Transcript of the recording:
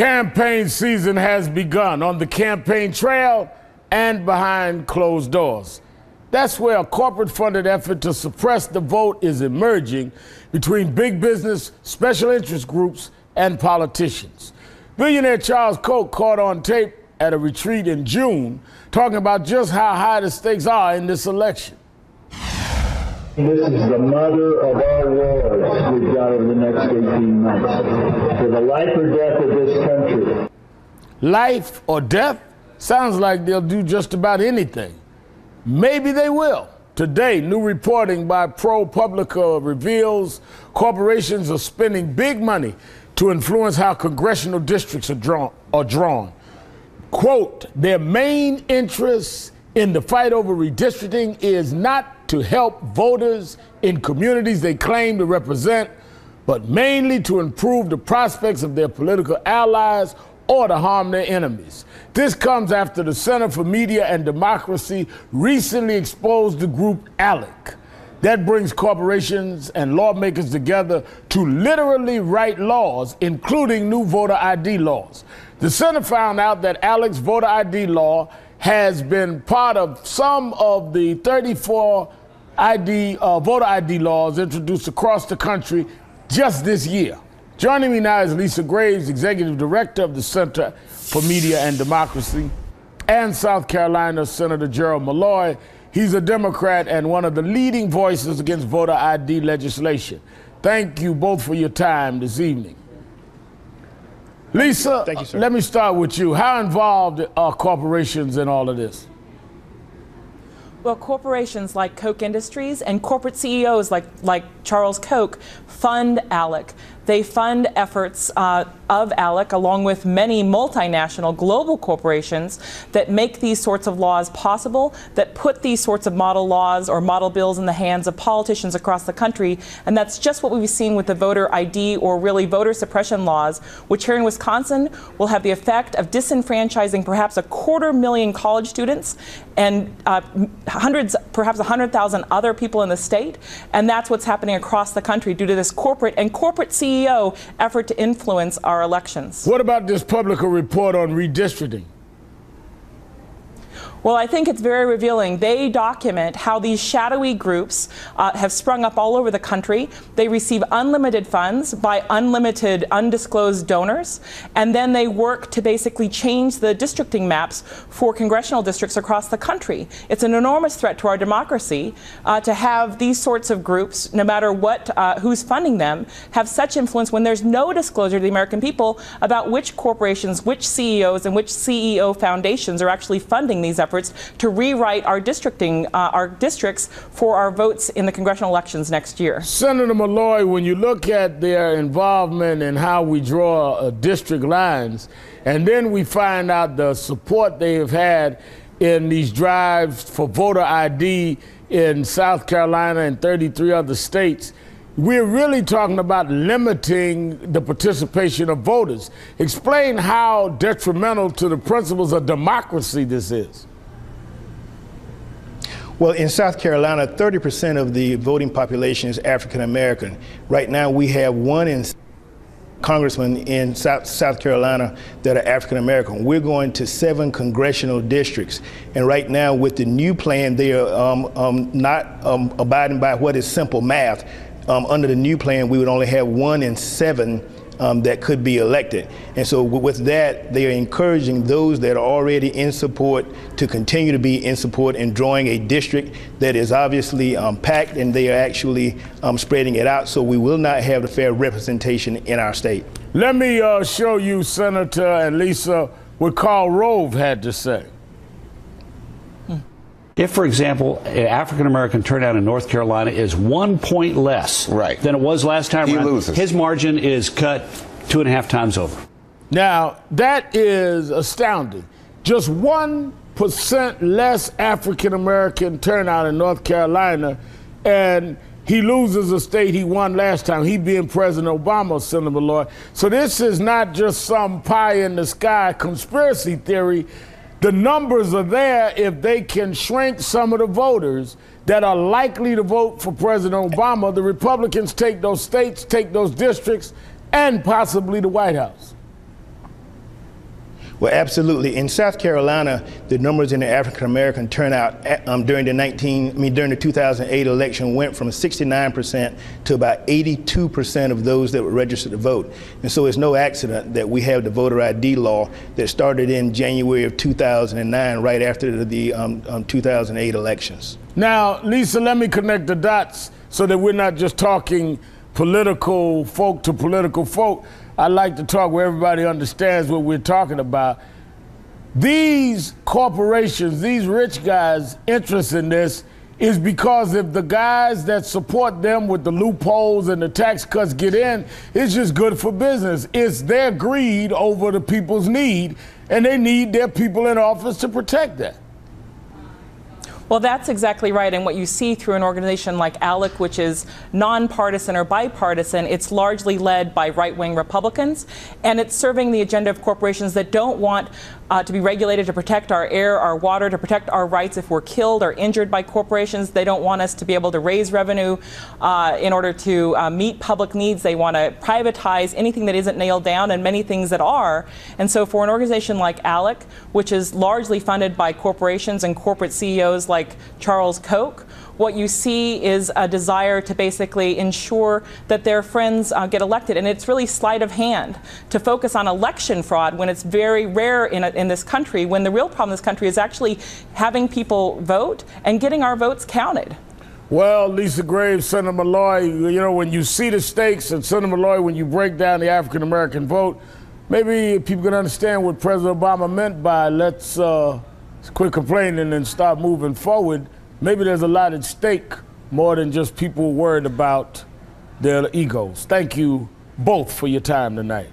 Campaign season has begun on the campaign trail and behind closed doors. That's where a corporate-funded effort to suppress the vote is emerging between big business, special interest groups, and politicians. Billionaire Charles Koch caught on tape at a retreat in June talking about just how high the stakes are in this election. This is the mother of all wars we've got over the next 18 months. For the life or death of this country. Life or death? Sounds like they'll do just about anything. Maybe they will. Today, new reporting by ProPublica reveals corporations are spending big money to influence how congressional districts are drawn. Quote, their main interest in the fight over redistricting is not to help voters in communities they claim to represent, but mainly to improve the prospects of their political allies or to harm their enemies. This comes after the Center for Media and Democracy recently exposed the group ALEC. That brings corporations and lawmakers together to literally write laws, including new voter ID laws. The Center found out that ALEC's voter ID law has been part of some of the 34 voter ID laws introduced across the country just this year. Joining me now is Lisa Graves, Executive Director of the Center for Media and Democracy, and South Carolina Senator Gerald Malloy. He's a Democrat and one of the leading voices against voter ID legislation. Thank you both for your time this evening. Lisa, thank you, sir. Let me start with you. How involved are corporations in all of this? Well, corporations like Koch Industries and corporate CEOs like Charles Koch fund ALEC. They fund efforts of ALEC along with many multinational global corporations that make these sorts of laws possible, that put these sorts of model laws or model bills in the hands of politicians across the country. And that's just what we've seen with the voter ID or really voter suppression laws, which here in Wisconsin will have the effect of disenfranchising perhaps 250,000 college students and hundreds, perhaps 100,000 other people in the state. And that's what's happening across the country due to this corporate CEO effort to influence our elections. What about this Publica report on redistricting? Well, I think it's very revealing. They document how these shadowy groups have sprung up all over the country. They receive unlimited funds by unlimited, undisclosed donors, and then they work to basically change the districting maps for congressional districts across the country. It's an enormous threat to our democracy to have these sorts of groups, no matter what, who's funding them, have such influence when there's no disclosure to the American people about which corporations, which CEOs, and which CEO foundations are actually funding these efforts to rewrite our districting, our districts for our votes in the congressional elections next year. Senator Malloy, when you look at their involvement in how we draw district lines, and then we find out the support they have had in these drives for voter ID in South Carolina and 33 other states, we're really talking about limiting the participation of voters. Explain how detrimental to the principles of democracy this is. Well, in South Carolina, 30% of the voting population is African American. Right now, we have 1 in congressmen in South Carolina that are African American. We're going to 7 congressional districts. And right now, with the new plan, they are not abiding by what is simple math. Under the new plan, we would only have 1 in 7 that could be elected. And so with that, they are encouraging those that are already in support to continue to be in support in drawing a district that is obviously packed, and they are actually spreading it out, so we will not have the fair representation in our state. Let me show you, Senator and Lisa, what Karl Rove had to say. If, for example, African-American turnout in North Carolina is 1 point less than it was last time around, loses. His margin is cut 2.5 times over. Now, that is astounding. Just 1% less African-American turnout in North Carolina, and he loses a state he won last time, he being President Obama, Senator Malloy. So this is not just some pie-in-the-sky conspiracy theory. The numbers are there if they can shrink some of the voters that are likely to vote for President Obama. The Republicans take those states, take those districts, and possibly the White House. Well, absolutely. In South Carolina, the numbers in the African American turnout during the 2008 election went from 69% to about 82% of those that were registered to vote. And so it's no accident that we have the voter ID law that started in January of 2009, right after the 2008 elections. Now, Lisa, let me connect the dots so that we're not just talking political folk to political folk. I like to talk where everybody understands what we're talking about. These corporations, these rich guys' interest in this is because if the guys that support them with the loopholes and the tax cuts get in, it's just good for business. It's their greed over the people's need, and they need their people in office to protect that. Well, that's exactly right. And what you see through an organization like ALEC, which is nonpartisan or bipartisan, it's largely led by right-wing Republicans, and it's serving the agenda of corporations that don't want to be regulated to protect our air, our water, to protect our rights if we're killed or injured by corporations. They don't want us to be able to raise revenue in order to meet public needs. They want to privatize anything that isn't nailed down and many things that are. And so for an organization like ALEC, which is largely funded by corporations and corporate CEOs like Charles Koch, what you see is a desire to basically ensure that their friends get elected. And it's really sleight of hand to focus on election fraud when it's very rare in this country, when the real problem in this country is actually having people vote and getting our votes counted. Well, Lisa Graves, Sen Dan Malloy, you know, when you see the stakes, and Sen Dan Malloy, when you break down the African-American vote, maybe people can understand what President Obama meant by let's quit complaining and start moving forward. Maybe there's a lot at stake, more than just people worried about their egos. Thank you both for your time tonight.